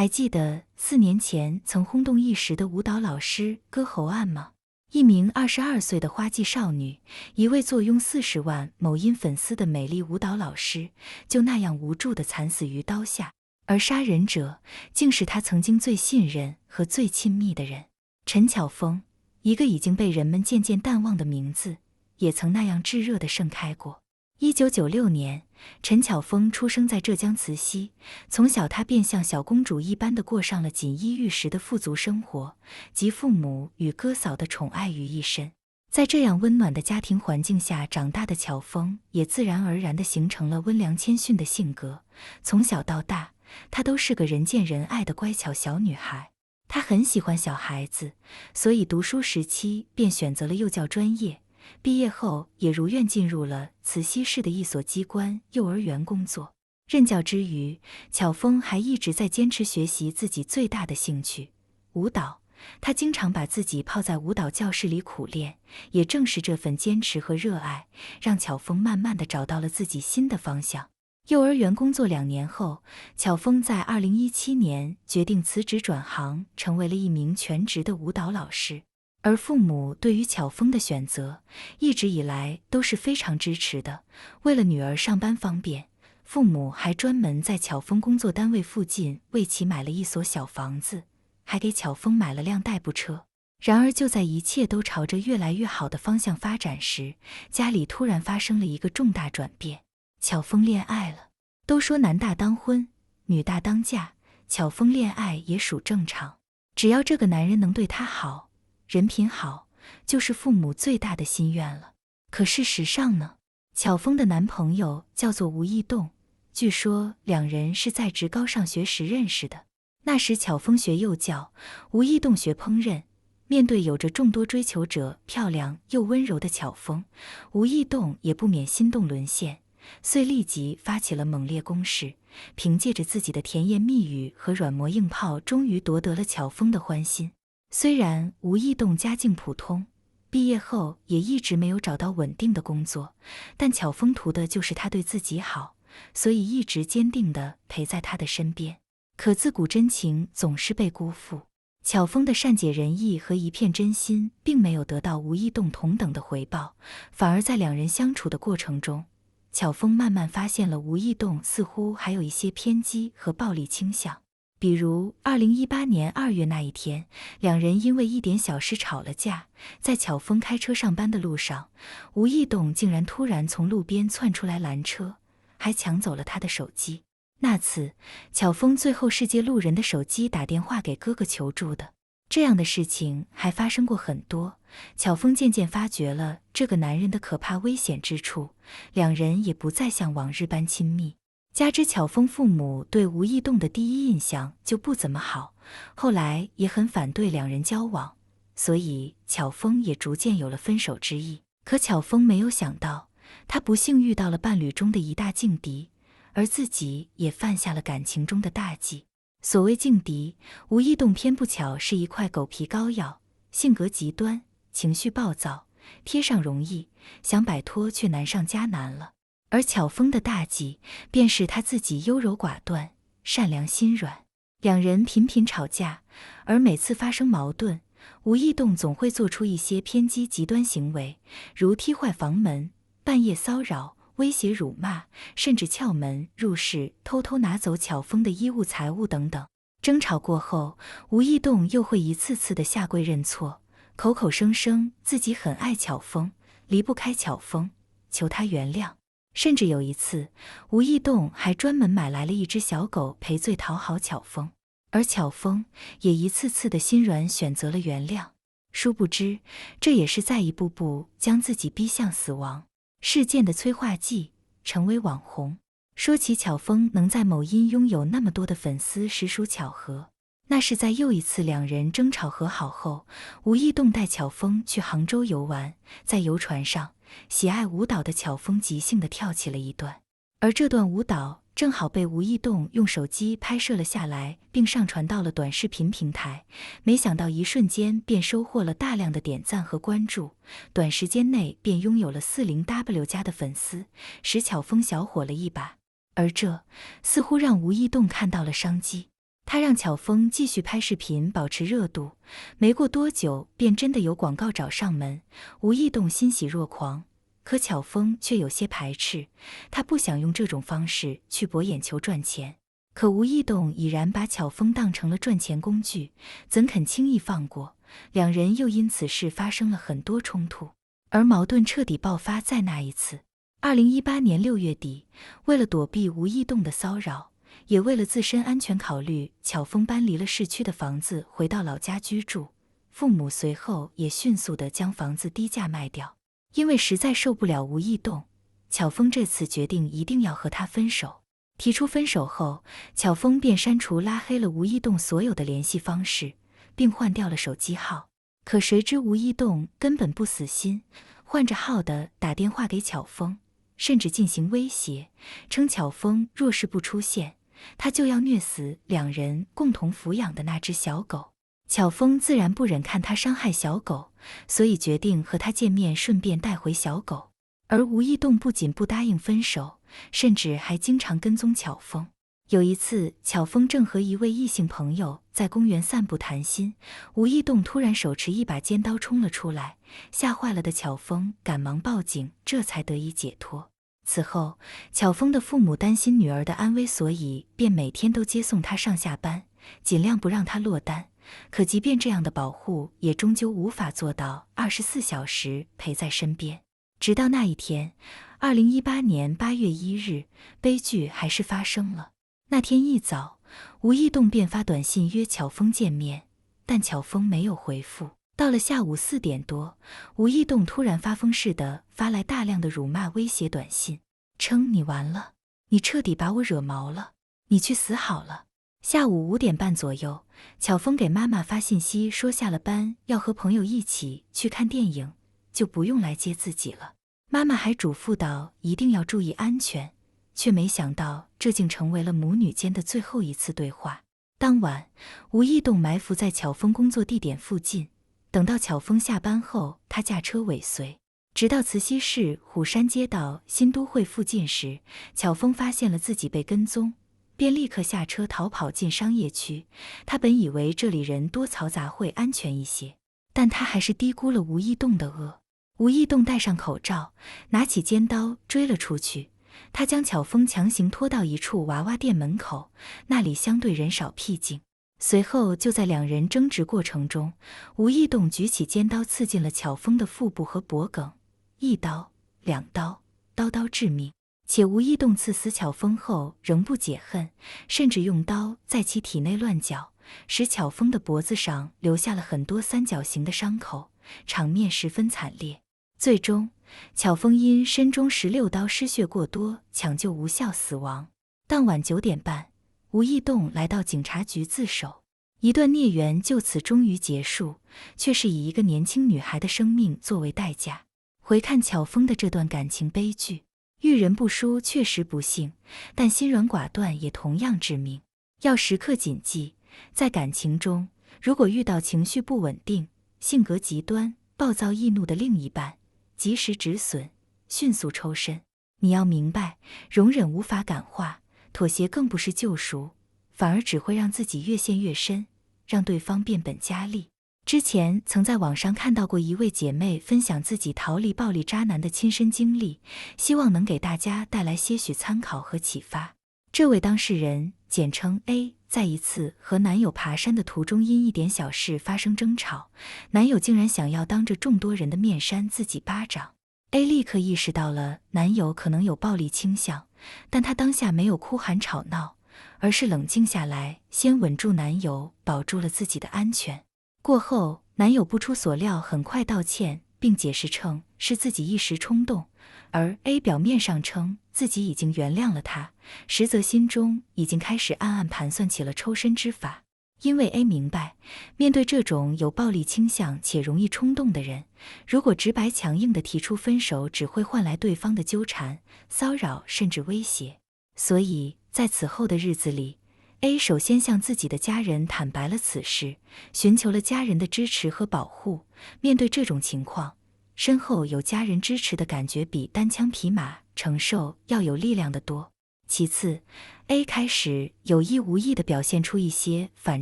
还记得4年前曾轰动一时的舞蹈老师割喉案吗？一名22岁的花季少女，一位坐拥40万某音粉丝的美丽舞蹈老师，就那样无助地惨死于刀下，而杀人者竟是她曾经最信任和最亲密的人。陈巧枫，一个已经被人们渐渐淡忘的名字，也曾那样炙热地盛开过。1996年，陈巧枫出生在浙江慈溪，从小她便像小公主一般地过上了锦衣玉食的富足生活，集父母与哥嫂的宠爱于一身。在这样温暖的家庭环境下长大的巧枫，也自然而然地形成了温良谦逊的性格。从小到大，她都是个人见人爱的乖巧小女孩。她很喜欢小孩子，所以读书时期便选择了幼教专业。毕业后也如愿进入了慈溪市的一所机关幼儿园工作。任教之余，巧枫还一直在坚持学习自己最大的兴趣——舞蹈。她经常把自己泡在舞蹈教室里苦练，也正是这份坚持和热爱，让巧枫慢慢地找到了自己新的方向。幼儿园工作2年后，巧枫在2017年决定辞职转行，成为了一名全职的舞蹈老师。而父母对于巧枫的选择，一直以来都是非常支持的。为了女儿上班方便，父母还专门在巧枫工作单位附近为其买了一所小房子，还给巧枫买了辆代步车。然而就在一切都朝着越来越好的方向发展时，家里突然发生了一个重大转变，巧枫恋爱了。都说男大当婚，女大当嫁，巧枫恋爱也属正常，只要这个男人能对她好，人品好，就是父母最大的心愿了。可事实上呢，巧枫的男朋友叫做吴义栋，据说两人是在职高上学时认识的。那时巧枫学幼教，吴义栋学烹饪。面对有着众多追求者、漂亮又温柔的巧枫，吴义栋也不免心动沦陷，遂立即发起了猛烈攻势，凭借着自己的甜言蜜语和软磨硬泡，终于夺得了巧枫的欢心。虽然吴义栋家境普通，毕业后也一直没有找到稳定的工作，但巧枫图的就是他对自己好，所以一直坚定地陪在他的身边。可自古真情总是被辜负，巧枫的善解人意和一片真心并没有得到吴义栋同等的回报，反而在两人相处的过程中，巧枫慢慢发现了吴义栋似乎还有一些偏激和暴力倾向。比如2018年2月那一天，两人因为一点小事吵了架，在巧枫开车上班的路上，吴义栋竟然突然从路边窜出来拦车，还抢走了他的手机。那次，巧枫最后是借路人的手机打电话给哥哥求助的。这样的事情还发生过很多，巧枫渐渐发觉了这个男人的可怕危险之处，两人也不再像往日般亲密。加之巧枫父母对吴义栋的第一印象就不怎么好，后来也很反对两人交往，所以巧枫也逐渐有了分手之意。可巧枫没有想到，他不幸遇到了伴侣中的一大劲敌，而自己也犯下了感情中的大忌。所谓劲敌，吴义栋偏不巧是一块狗皮膏药，性格极端，情绪暴躁，贴上容易，想摆脱却难上加难了。而巧枫的大忌便是他自己优柔寡断，善良心软。两人频频吵架，而每次发生矛盾，吴义栋总会做出一些偏激极端行为，如踢坏房门、半夜骚扰、威胁辱骂，甚至撬门入室偷偷拿走巧枫的衣物财物等等。争吵过后，吴义栋又会一次次的下跪认错，口口声声自己很爱巧枫，离不开巧枫，求他原谅。甚至有一次，吴义栋还专门买来了一只小狗赔罪讨好巧枫，而巧枫也一次次的心软选择了原谅。殊不知，这也是在一步步将自己逼向死亡。事件的催化剂，成为网红。说起巧枫能在某音拥有那么多的粉丝，实属巧合。那是在又一次两人争吵和好后，吴义栋带巧枫去杭州游玩，在游船上，喜爱舞蹈的巧枫即兴地跳起了一段，而这段舞蹈正好被吴义栋用手机拍摄了下来，并上传到了短视频平台。没想到一瞬间便收获了大量的点赞和关注，短时间内便拥有了40W加的粉丝，使巧枫小火了一把。而这似乎让吴义栋看到了商机。他让巧峰继续拍视频保持热度，没过多久便真的有广告找上门，吴义栋欣喜若狂。可巧峰却有些排斥，他不想用这种方式去博眼球赚钱。可吴义栋已然把巧峰当成了赚钱工具，怎肯轻易放过？两人又因此事发生了很多冲突，而矛盾彻底爆发在那一次。2018年6月底，为了躲避吴义栋的骚扰，也为了自身安全考虑，巧峰搬离了市区的房子，回到老家居住。父母随后也迅速地将房子低价卖掉。因为实在受不了吴义栋，巧峰这次决定一定要和他分手。提出分手后，巧峰便删除拉黑了吴义栋所有的联系方式，并换掉了手机号。可谁知吴义栋根本不死心，换着号的打电话给巧峰，甚至进行威胁，称巧峰若是不出现，他就要虐死两人共同抚养的那只小狗。巧峰自然不忍看他伤害小狗，所以决定和他见面，顺便带回小狗。而吴义栋不仅不答应分手，甚至还经常跟踪巧峰。有一次，巧峰正和一位异性朋友在公园散步谈心，吴义栋突然手持一把尖刀冲了出来，吓坏了的巧峰赶忙报警，这才得以解脱。此后，巧峰的父母担心女儿的安危，所以便每天都接送她上下班，尽量不让她落单。可即便这样的保护，也终究无法做到24小时陪在身边。直到那一天，2018年8月1日，悲剧还是发生了。那天一早，吴义栋便发短信约巧峰见面，但巧峰没有回复。到了下午4点多，吴义栋突然发疯似的发来大量的辱骂威胁短信，称你完了，你彻底把我惹毛了，你去死好了。下午5点半左右，巧峰给妈妈发信息说下了班要和朋友一起去看电影，就不用来接自己了。妈妈还嘱咐道一定要注意安全，却没想到这竟成为了母女间的最后一次对话。当晚，吴义栋埋伏在巧峰工作地点附近，等到巧峰下班后，他驾车尾随，直到慈溪市虎山街道新都会附近时，巧峰发现了自己被跟踪，便立刻下车逃跑进商业区。他本以为这里人多嘈杂会安全一些，但他还是低估了吴义栋的恶。吴义栋戴上口罩，拿起尖刀追了出去。他将巧峰强行拖到一处娃娃店门口，那里相对人少僻静。随后就在两人争执过程中，吴义栋举起尖刀刺进了巧峰的腹部和脖颈，一刀、两刀，刀刀致命。且吴义栋刺死巧峰后仍不解恨，甚至用刀在其体内乱绞，使巧峰的脖子上留下了很多三角形的伤口，场面十分惨烈。最终，巧峰因身中16刀失血过多，抢救无效死亡。当晚9点半，吴义栋来到警察局自首，一段孽缘就此终于结束，却是以一个年轻女孩的生命作为代价。回看巧峰的这段感情悲剧，遇人不淑确实不幸，但心软寡断也同样致命。要时刻谨记，在感情中，如果遇到情绪不稳定、性格极端、暴躁易怒的另一半，及时止损，迅速抽身。你要明白，容忍无法感化，妥协更不是救赎，反而只会让自己越陷越深，让对方变本加厉。之前曾在网上看到过一位姐妹分享自己逃离暴力渣男的亲身经历，希望能给大家带来些许参考和启发。这位当事人简称 A， 在一次和男友爬山的途中，因一点小事发生争吵，男友竟然想要当着众多人的面扇自己巴掌。A 立刻意识到了男友可能有暴力倾向，但她当下没有哭喊吵闹，而是冷静下来，先稳住男友，保住了自己的安全。过后，男友不出所料很快道歉，并解释称是自己一时冲动，而 A 表面上称自己已经原谅了他，实则心中已经开始暗暗盘算起了抽身之法。因为 A 明白，面对这种有暴力倾向且容易冲动的人，如果直白强硬地提出分手，只会换来对方的纠缠、骚扰甚至威胁。所以在此后的日子里， A 首先向自己的家人坦白了此事，寻求了家人的支持和保护。面对这种情况，身后有家人支持的感觉比单枪匹马承受要有力量得多。其次 ，A 开始有意无意地表现出一些反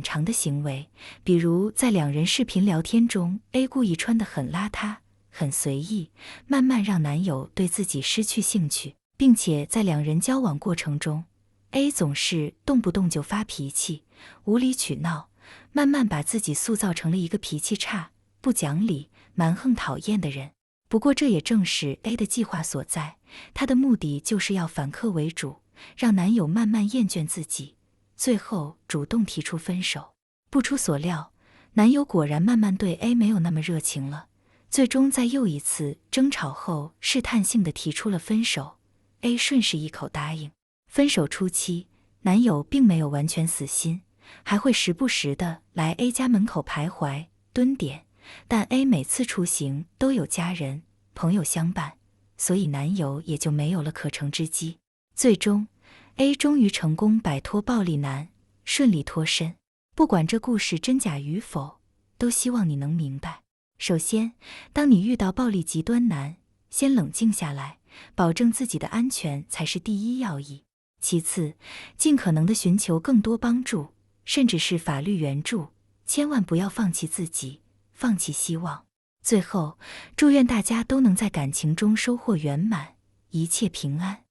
常的行为，比如在两人视频聊天中 ，A 故意穿得很邋遢、很随意，慢慢让男友对自己失去兴趣，并且在两人交往过程中 ，A 总是动不动就发脾气、无理取闹，慢慢把自己塑造成了一个脾气差、不讲理、蛮横讨厌的人。不过这也正是 A 的计划所在，她的目的就是要反客为主，让男友慢慢厌倦自己，最后主动提出分手。不出所料，男友果然慢慢对 A 没有那么热情了，最终在又一次争吵后试探性地提出了分手。A 顺势一口答应。分手初期，男友并没有完全死心，还会时不时地来 A 家门口徘徊蹲点，但 A 每次出行都有家人、朋友相伴，所以男友也就没有了可乘之机。最终 A 终于成功摆脱暴力男，顺利脱身。不管这故事真假与否，都希望你能明白，首先，当你遇到暴力极端男，先冷静下来，保证自己的安全才是第一要义。其次，尽可能的寻求更多帮助，甚至是法律援助，千万不要放弃自己，放弃希望。最后，祝愿大家都能在感情中收获圆满，一切平安。